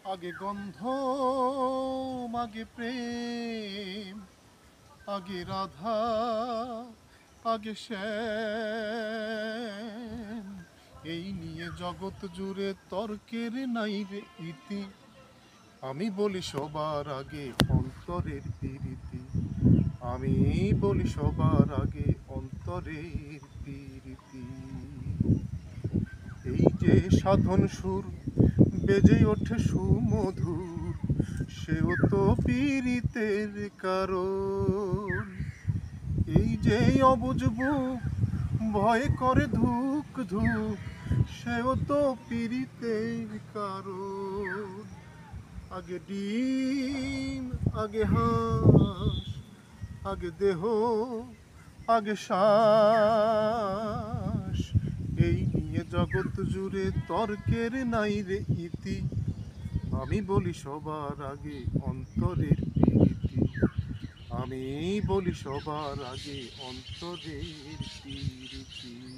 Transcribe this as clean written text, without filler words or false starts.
আগে গন্ধ, আগে প্রেম, আগে রাধা, আগে শ্যাম। এই নিয়ে জগৎ জুড়ে তর্কের নাই রে ইতি। আমি বলি সবার আগে অন্তরের প্রীতি। আমি বলি সবার আগে অন্তরের প্রীতি। এই যে সাধন সুর বেজে ওঠে সুমধুর, সেও তো পীড়িতের কারণ। এই যে অবুঝ বুক ভয় করে ধুক ধুক, সেও তো পীড়িতের কারণ। আগে ডিম, আগে হাঁস, আগে দেহ, আগে শ্বাস। এই নিয়ে জগৎ জুড়ে তর্কের নাই রে ইতি। আমি বলি সবার আগে অন্তরের প্রীতি। আমি বলি সবার আগে অন্তরের প্রীতি।